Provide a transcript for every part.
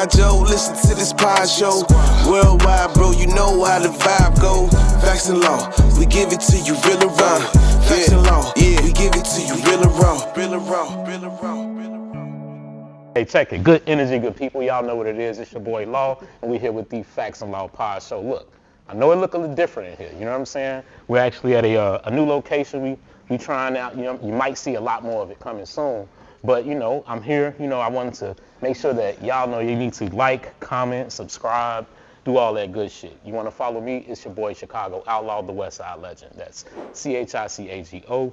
Squad, Joe, listen to this pod show. Worldwide, bro, you know how the vibe go. Facts and law, we give it to you real and raw. Facts and law, yeah, we give it to you real and raw. Real and raw, real and raw. Hey, check it. Good energy, good people. Y'all know what it is. It's your boy Law, and we here with the Facts and Law Pod Show. Look, I know it look a little different in here. You know what I'm saying? We're actually at a new location. We trying out. You know, you might see a lot more of it coming soon. But you know, I'm here. You know, I wanted to make sure that y'all know you need to like, comment, subscribe, do all that good shit. You want to follow me? It's your boy Chicago Outlaw, the West Side Legend. That's ChicagoUtlaw.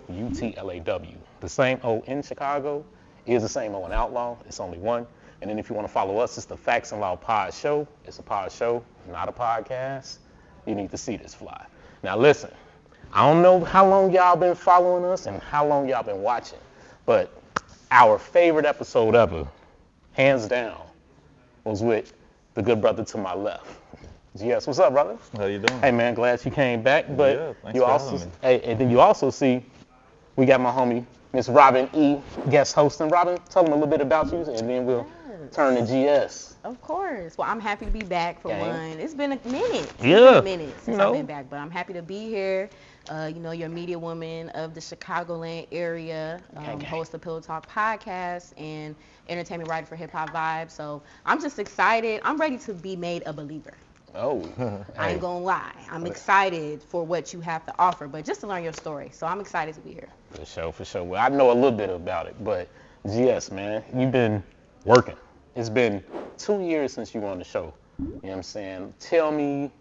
The same O in Chicago is the same O in Outlaw. It's only one. And then if you want to follow us, it's the Facts and Law Pod Show. It's a pod show, not a podcast. You need to see this fly. Now listen, I don't know how long y'all been following us and how long y'all been watching, but our favorite episode ever, hands down, was with the good brother to my left. GS, what's up, brother? How you doing? Hey man, glad you came back. But yeah, thanks you for also, having me. hey, and then you also see, we got my homie Miss Robin E. guest hosting. Robin, tell them a little bit about you, and then we'll turn to GS. Of course. Well, I'm happy to be back for one. It's been a minute. It's Yeah. been a minute since You know. I've been back, but I'm happy to be here. You know, you're a media woman of the Chicagoland area, host the Pillow Talk podcast, and entertainment writer for Hip Hop Vibe. So I'm just excited. I'm ready to be made a believer. Oh, I ain't gonna lie. I'm excited for what you have to offer, but just to learn your story. So I'm excited to be here. For sure, for sure. Well, I know a little bit about it, but GS, man, you've been working. It's been 2 years since you were on the show. You know what I'm saying? Tell me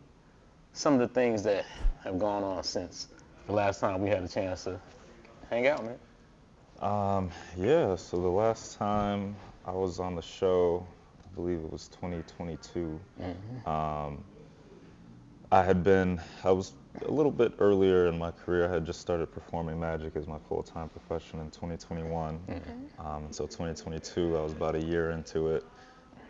some of the things that have gone on since the last time we had a chance to hang out, man. Yeah, so the last time I was on the show, I believe it was 2022. I was a little bit earlier in my career. I had just started performing magic as my full-time profession in 2021. So 2022, I was about a year into it.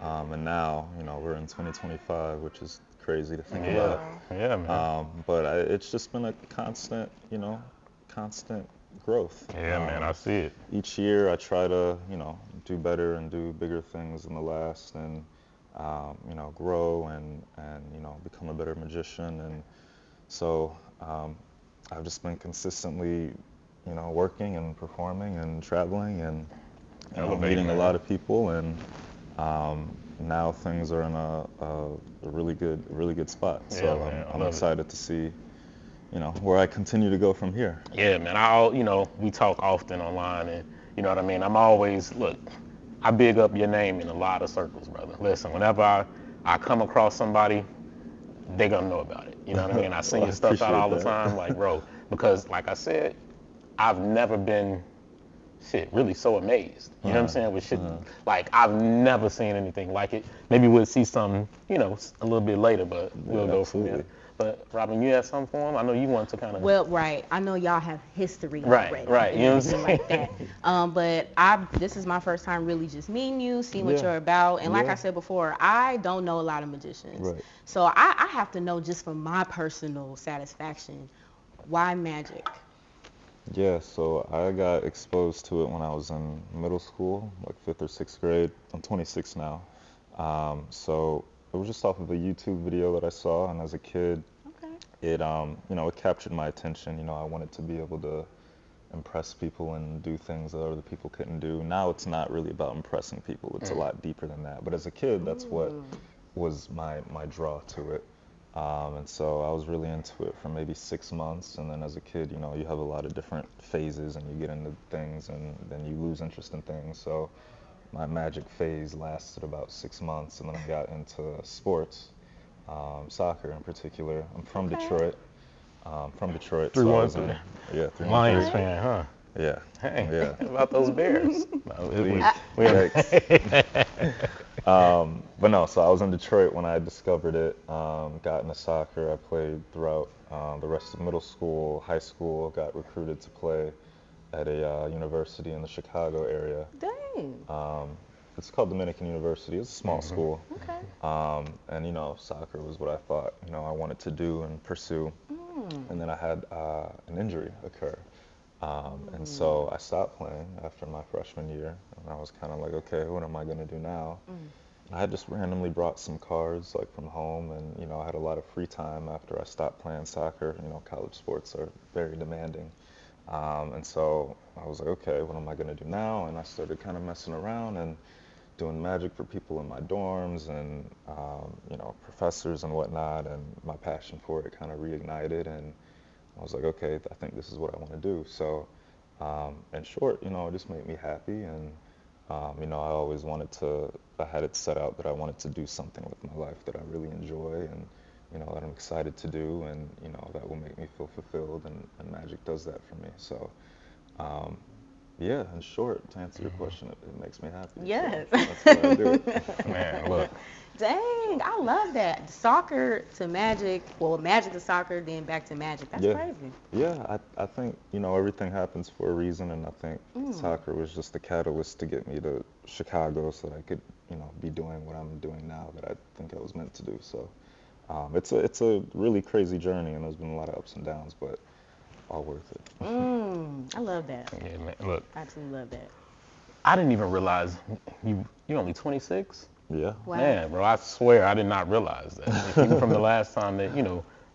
And now, you know, we're in 2025, which is crazy to think about. Yeah, man. But it's just been a constant growth. Yeah, man, I see it. Each year I try to, you know, do better and do bigger things than the last, and you know, grow and you know, become a better magician. And so I've just been consistently, you know, working and performing and traveling and you know, meeting a lot of people, and now things are in a really good spot. So man, I'm excited to see, you know, where I continue to go from here. Yeah, man. You know, we talk often online, and you know what I mean. I big up your name in a lot of circles, brother. Listen, whenever I come across somebody, they gonna know about it. You know what I mean? I send your stuff out all the time, like, bro, because like I said, I've never been really so amazed. You know what I'm saying? With shit, like I've never seen anything like it. Maybe we'll see something, you know, a little bit later, but we'll go from there. But Robin, you have something for him? I know you want to kind of. Well, right. I know y'all have history already. Right. You know what I'm saying? Like that. But this is my first time really just meeting you, seeing what you're about. And like I said before, I don't know a lot of magicians. Right. So I have to know, just for my personal satisfaction, why magic? Yeah, so I got exposed to it when I was in middle school, like 5th or 6th grade. I'm 26 now. So it was just off of a YouTube video that I saw, and as a kid, it you know, it captured my attention. You know, I wanted to be able to impress people and do things that other people couldn't do. Now it's not really about impressing people. It's a lot deeper than that. But as a kid, that's what was my draw to it. And so I was really into it for maybe 6 months, and then as a kid, you know, you have a lot of different phases, and you get into things, and then you lose interest in things. So my magic phase lasted about 6 months, and then I got into sports, soccer in particular. I'm from Detroit. So I was in, 3-1-3. Lions fan, huh? Yeah. Hey, Yeah. how about those Bears? But no, so I was in Detroit when I discovered it, got into soccer. I played throughout the rest of middle school, high school, got recruited to play at a university in the Chicago area. Dang. It's called Dominican University. It's a small school. Okay. And, you know, soccer was what I thought, you know, I wanted to do and pursue. And then I had an injury occur. And so I stopped playing after my freshman year, and I was kind of like, okay, what am I going to do now? I had just randomly brought some cards like from home, and I had a lot of free time after I stopped playing soccer. College sports are very demanding, and so I was like, okay, what am I gonna do now? And I started kind of messing around and doing magic for people in my dorms and professors and whatnot, and my passion for it kind of reignited, and I was like, okay, I think this is what I want to do. So, in short, it just made me happy, and I always I had it set out that I wanted to do something with my life that I really enjoy, and that I'm excited to do, and that will make me feel fulfilled, and magic does that for me. So, yeah, in short, to answer your question, it makes me happy. Yes. So that's why I do it. Man, look. Dang, I love that. Soccer to magic, well, magic to soccer, then back to magic. That's Yeah. crazy. Yeah, I think, everything happens for a reason, and I think soccer was just the catalyst to get me to Chicago so that I could, be doing what I'm doing now that I think I was meant to do. So, it's a really crazy journey, and there's been a lot of ups and downs, but all worth it. I love that. Yeah, man, look. I absolutely love that. I didn't even realize you're only 26. Yeah. Wow. Man, bro, I swear I did not realize that. Even from the last time that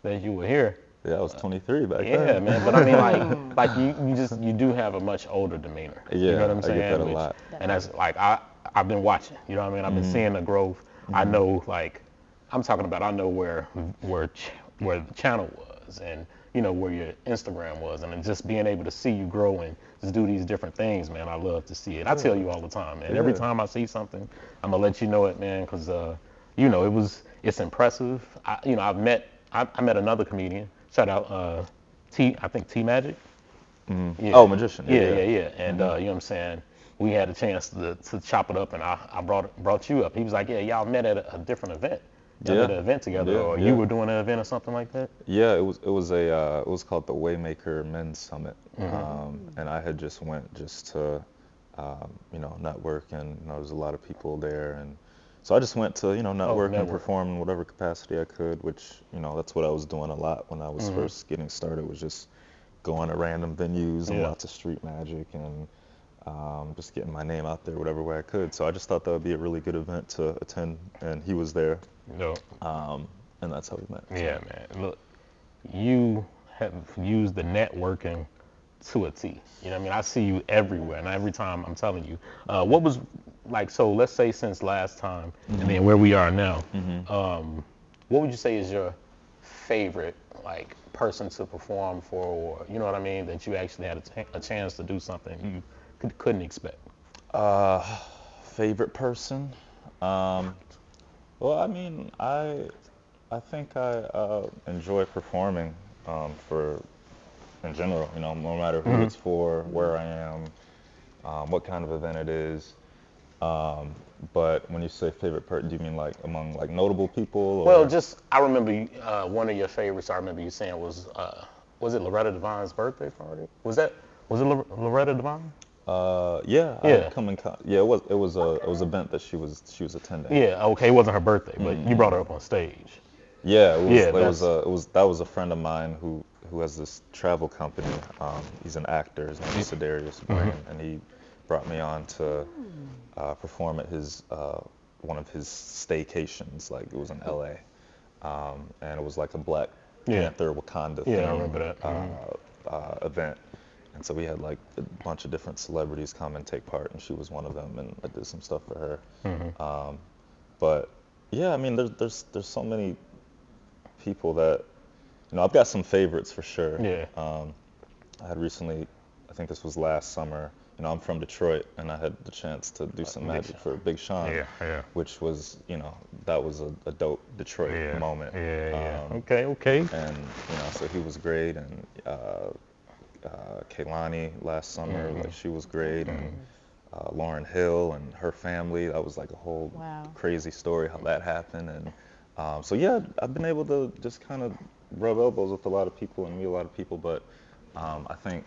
that you were here. Yeah, I was 23 back Yeah, then. man. But I mean, like you do have a much older demeanor. Yeah, You know what I'm saying? I get that a lot. And that's like I've been watching. You know what I mean? I've been seeing the growth. I know, like, I know where the channel was, and where your Instagram was, and just being able to see you grow and just do these different things, man. I love to see it. I tell you all the time, man. Every time I see something, I'm gonna let you know it, man, because it's impressive. I met another comedian. Shout out I think T Magic. Mm-hmm. Yeah. Oh, magician. Yeah. And you know what I'm saying? We had a chance to chop it up, and I brought you up. He was like, yeah, y'all met at a different event. Y'all did an event together, or you were doing an event or something like that? Yeah, it was called the Waymaker Men's Summit, and I had just went to network, and there was a lot of people there, and so I just went to network and perform in whatever capacity I could, which that's what I was doing a lot when I was first getting started, was just going to random venues and lots of street magic and just getting my name out there whatever way I could. So I just thought that would be a really good event to attend, and he was there. No. And that's how we met. So. Yeah, man. Look, you have used the networking to a T. You know what I mean? I see you everywhere, and every time I'm telling you. What was, like, so let's say since last time, and then where we are now, what would you say is your favorite, like, person to perform for, or, you know what I mean, that you actually had a chance to do something you couldn't expect? Favorite person? Well, I mean, I think I enjoy performing in general, no matter who it's for, where I am, what kind of event it is. But when you say favorite person, do you mean like among like notable people? Or? Well, I remember one of your favorites. I remember you saying was it Loretta Devine's birthday party? Was it Loretta Devine? Yeah. It was a event that she was attending. Yeah, okay, it wasn't her birthday, but you brought her up on stage. Yeah, that was a friend of mine who has this travel company. He's an actor. His name is Sedarius Brain, and he brought me on to perform at his one of his staycations. Like, it was in LA, and it was like a Black Panther Wakanda thing. Yeah, I remember that. Event. And so we had like a bunch of different celebrities come and take part, and she was one of them, and I did some stuff for her. But yeah, I mean, there's so many people that, I've got some favorites for sure. Yeah. I had recently, I think this was last summer, I'm from Detroit, and I had the chance to do some magic for Big Sean, which was, that was a dope Detroit moment. Okay. And, so he was great, and Kehlani last summer, like, she was great, and Lauryn Hill and her family, that was like a whole crazy story how that happened. And so yeah, I've been able to just kind of rub elbows with a lot of people and meet a lot of people, but I think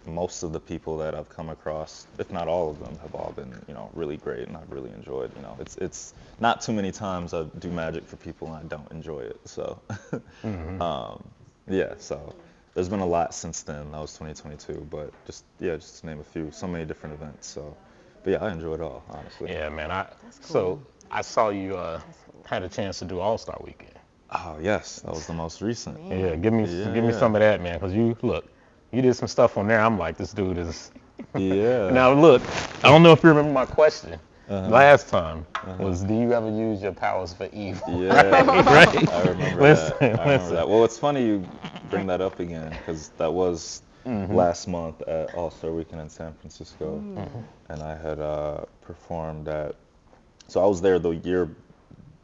most of the people that I've come across, if not all of them, have all been, really great, and I've really enjoyed. It's not too many times I do magic for people and I don't enjoy it. So so there's been a lot since then. That was 2022, but just to name a few, so many different events. So, but yeah, I enjoy it all, honestly. Yeah, man. That's cool. So I saw you had a chance to do All-Star Weekend. Oh yes, that was the most recent. Yeah, give me some of that, man, because you did some stuff on there. I'm like, this dude is. Yeah. Now look, I don't know if you remember my question last time was, do you ever use your powers for evil? Yeah, Right? I remember Listen, that. I remember that. Well, it's funny you bring that up again because that was last month at All-Star Weekend in San Francisco, and I had performed at. So I was there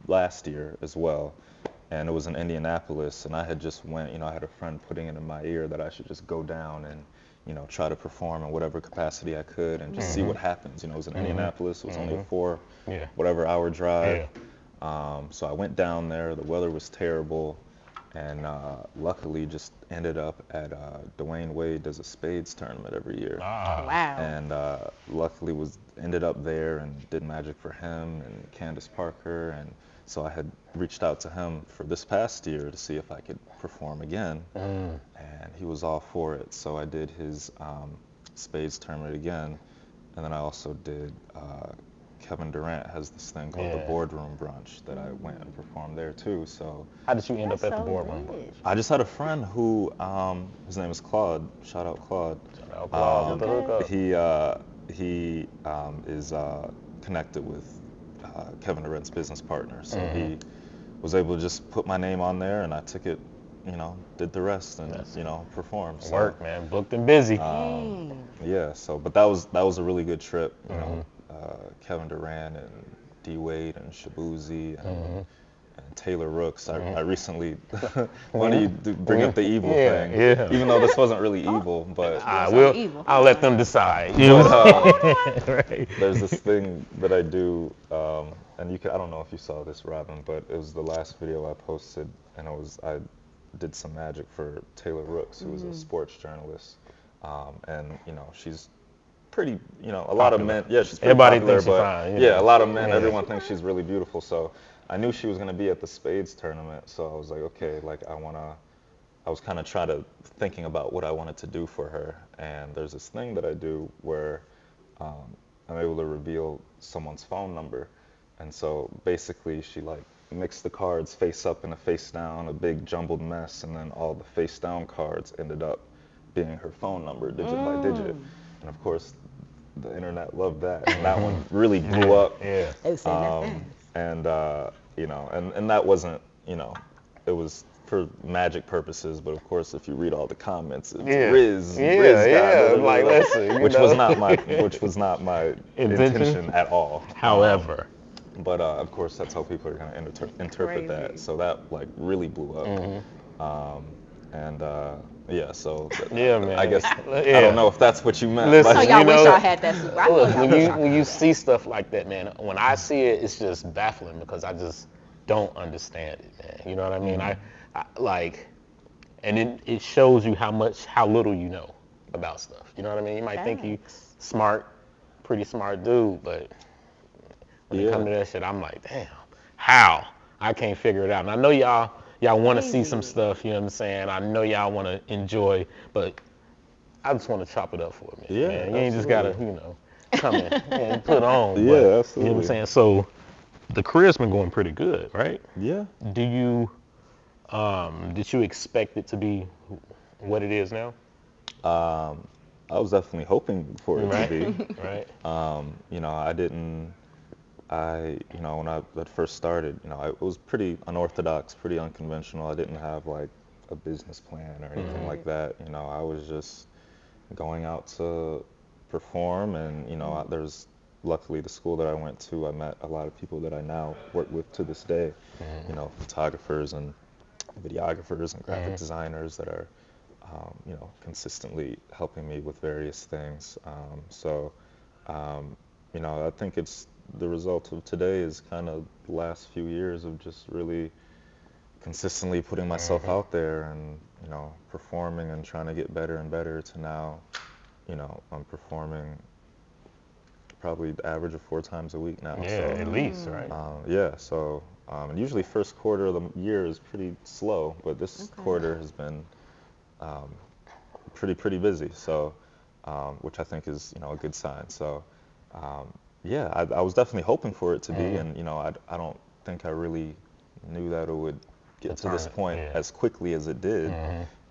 last year as well, and it was in Indianapolis, and I had just went. I had a friend putting it in my ear that I should just go down and try to perform in whatever capacity I could and just see what happens. It was in Indianapolis. It was only a 4 whatever hour drive. So I went down there. The weather was terrible, and luckily just ended up at Dwayne Wade does a spades tournament every year. Wow. And luckily ended up there and did magic for him and Candace Parker, and so I had reached out to him for this past year to see if I could perform again, and he was all for it. So I did his spades tournament again, and then I also did. Kevin Durant has this thing called the Boardroom Brunch that I went and performed there too. So how did you end up at the Boardroom Brunch? I just had a friend who his name is Claude. Shout out Claude. Shout out Claude. He is connected with Kevin Durant's business partner, so he was able to just put my name on there, and I took it, did the rest, and performed. So, work, man, booked and busy. Yeah. So, but that was a really good trip. Kevin Durant and D Wade and Shabuzi and Taylor Rooks. I recently, funny you bring up the evil thing, even though this wasn't really evil, but I'll let them decide. Right. There's this thing that I do, and I don't know if you saw this, Robin, but it was the last video I posted, and I did some magic for Taylor Rooks, who is a sports journalist, and she's pretty, a lot of men, she's pretty Everybody popular, thinks she's fine. a lot of men, everyone thinks she's really beautiful, so I knew she was going to be at the spades tournament, so I was like, okay, I was kind of thinking about what I wanted to do for her, and there's this thing that I do where I'm able to reveal someone's phone number, and so basically she mixed the cards face up and a face down, a big jumbled mess, and then all the face down cards ended up being her phone number, digit by digit, and of course the internet loved that, and that one really blew up. And and that wasn't, it was for magic purposes, but of course if you read all the comments, it's Riz God, like listen, which was not my intention at all. However, but of course that's how people are going to interpret that. So that really blew up. So man. I guess I don't know if that's what you meant. Listen, so y'all wish y'all had that secret. Look, when you see stuff like that, man, when I see it, it's just baffling because I just don't understand it, man. You know what I mean? I and it shows you how little you know about stuff. You know what I mean? You might think you pretty smart dude, but when it comes to that shit, I'm like, damn, how? I can't figure it out. And I know y'all want to see some stuff, you know what I'm saying? I know y'all want to enjoy, but I just want to chop it up for a minute, man. You absolutely. ain't just got to, come in and put on. Yeah, but, absolutely. You know what I'm saying? So the career's been going pretty good, right? Yeah. Do you, did you expect it to be what it is now? I was definitely hoping for it to be. Right. When I first started, it was pretty unorthodox, pretty unconventional. I didn't have a business plan or anything like that. I was just going out to perform, and there's luckily the school that I went to, I met a lot of people that I now work with to this day. Photographers and videographers and graphic designers that are, consistently helping me with various things. I think it's the result of today is kind of the last few years of just really consistently putting myself out there and, performing and trying to get better and better to now, I'm performing probably the average of 4 times a week now. Yeah, so, at least, right? And usually first quarter of the year is pretty slow, but this quarter has been pretty busy, so which I think is, a good sign. So yeah, I was definitely hoping for it to be, and you know, I don't think I really knew that it would get to this point as quickly as it did.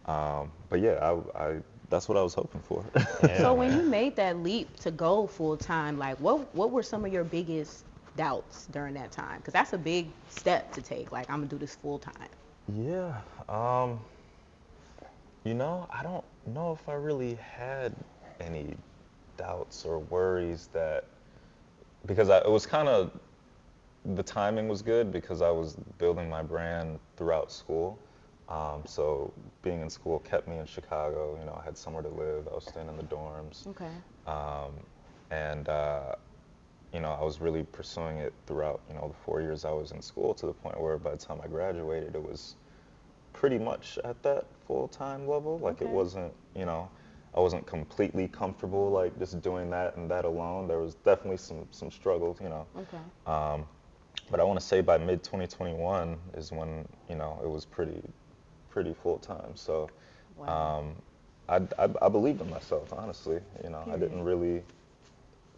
But yeah, I that's what I was hoping for. So when you made that leap to go full time, like what were some of your biggest doubts during that time? Because that's a big step to take. Like, I'm gonna do this full time. Yeah, you know, I don't know if I really had any doubts or worries that because it was kind of the timing was good because I was building my brand throughout school. So being in school kept me in Chicago. You know, I had somewhere to live. I was staying in the dorms. Okay. And you know, I was really pursuing it throughout, you know, the 4 years I was in school to the point where by the time I graduated, it was pretty much at that full-time level. Like it wasn't, you know, I wasn't completely comfortable like just doing that and that alone. There was definitely some struggles, you know. Okay. But I want to say by mid 2021 is when, you know, it was pretty full-time. So I believed in myself, honestly. You know, I didn't really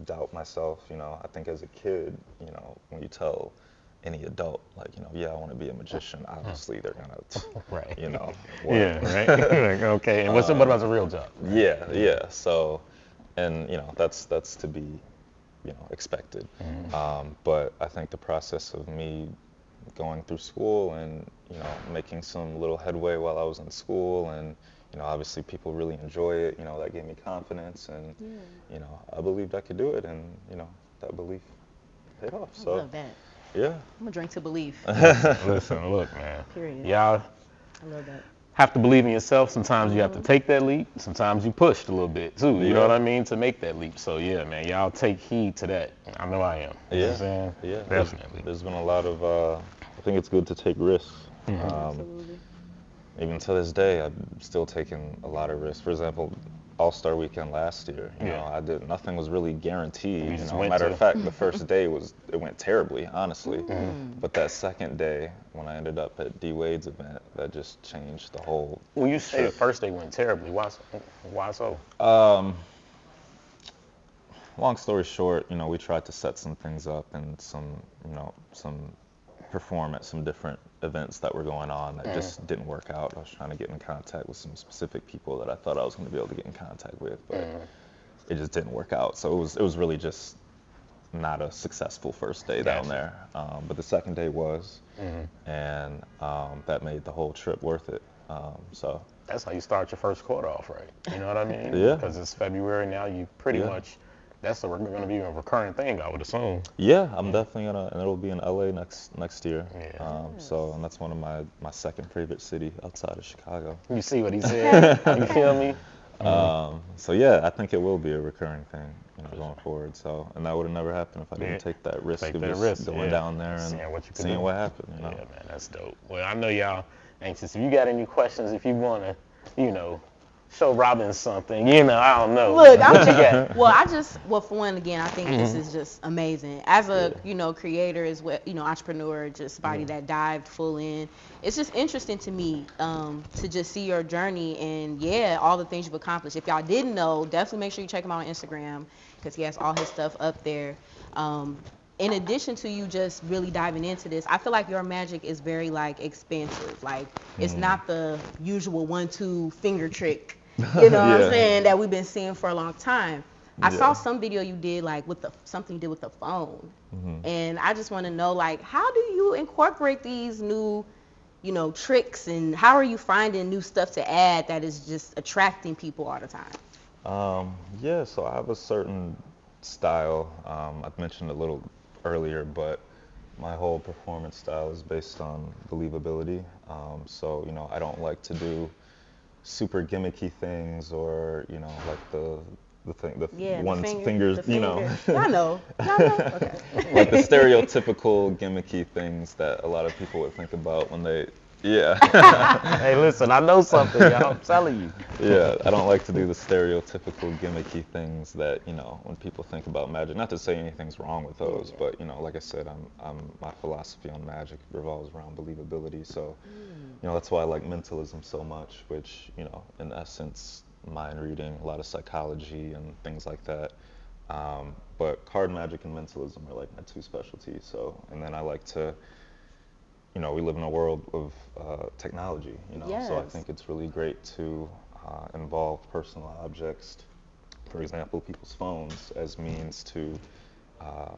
doubt myself. You know, I think as a kid, you know, when you tell any adult, like, you know, yeah, I want to be a magician, obviously they're gonna, you know, yeah, right. Like, okay, and what about the real job? Yeah. So, and you know, that's to be, you know, expected. But I think the process of me going through school and, you know, making some little headway while I was in school and, you know, obviously people really enjoy it, you know, that gave me confidence and, you know, I believed I could do it and, you know, that belief paid off. So, I love that. Yeah. I'm gonna drink to belief. Listen, look, man. Period. Y'all I love that. have to believe in yourself. Sometimes you have to take that leap. Sometimes you pushed a little bit too. You know what I mean? To make that leap. So yeah, man, y'all take heed to that. I know I am. You know what I'm saying? Yeah. Definitely. There's been a lot of, I think it's good to take risks. Absolutely. Even to this day, I'm still taking a lot of risks. For example, All-Star Weekend last year, you know, nothing was really guaranteed. You know, matter of fact, the first day it went terribly, honestly. But that second day, when I ended up at D Wade's event, that just changed the whole. When you say the first day went terribly, why so? Long story short, you know, we tried to set some things up and perform at some different events that were going on that just didn't work out. I was trying to get in contact with some specific people that I thought I was going to be able to get in contact with, but it just didn't work out. So it was really just not a successful first day down there. But the second day was, and that made the whole trip worth it. So that's how you start your first quarter off, right? You know what I mean? Yeah. Because it's February now. You pretty much. That's going to be a recurring thing, I would assume. Yeah, I'm definitely gonna, and it'll be in LA next year. Yeah. So, and that's one of my second favorite city outside of Chicago. You see what he said? You feel me? So yeah, I think it will be a recurring thing, you know, going forward. So, and that would have never happened if I didn't take that risk of just going down there and seeing what happened. You know? Yeah, man, that's dope. Well, I know y'all anxious. If you got any questions, if you wanna, you know, show Robin something, you know, I don't know. Look, what you got? Well, for one, again, I think this is just amazing. As a, you know, creator, as well, you know, entrepreneur, just somebody that dived full in. It's just interesting to me to just see your journey and, all the things you've accomplished. If y'all didn't know, definitely make sure you check him out on Instagram because he has all his stuff up there. In addition to you just really diving into this, I feel like your magic is very, like, expansive. Like, it's not the usual 1-2 finger trick. You know what I'm saying, that we've been seeing for a long time. I saw some video you did like with something you did with the phone. And I just want to know, like, how do you incorporate these new, you know, tricks, and how are you finding new stuff to add that is just attracting people all the time? So I have a certain style. I've mentioned a little earlier, but my whole performance style is based on believability. So, you know, I don't like to do super gimmicky things or, you know, like the fingers, you know. Y'all know. Okay. Like the stereotypical gimmicky things that a lot of people would think about when they, Hey, listen, I know something, y'all. I'm telling you. Yeah, I don't like to do the stereotypical gimmicky things that, you know, when people think about magic. Not to say anything's wrong with those, but, you know, like I said, my philosophy on magic revolves around believability. So, you know, that's why I like mentalism so much, which, you know, in essence, mind reading, a lot of psychology and things like that. But card magic and mentalism are like my two specialties. So, and then I like to, we live in a world of technology, so I Yes. think it's really great to involve personal objects, for example, people's phones, as means to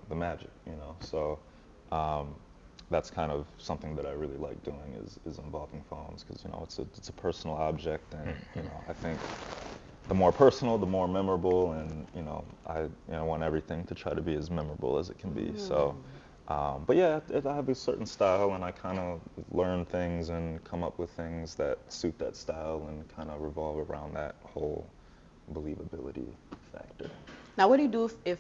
the magic, So that's kind of something that I really like doing is involving phones because, it's a personal object and, I think the more personal, the more memorable, and I want everything to try to be as memorable as it can be. So, but yeah, I have a certain style, and I kind of learn things and come up with things that suit that style, and kind of revolve around that whole believability factor. Now, what do you do if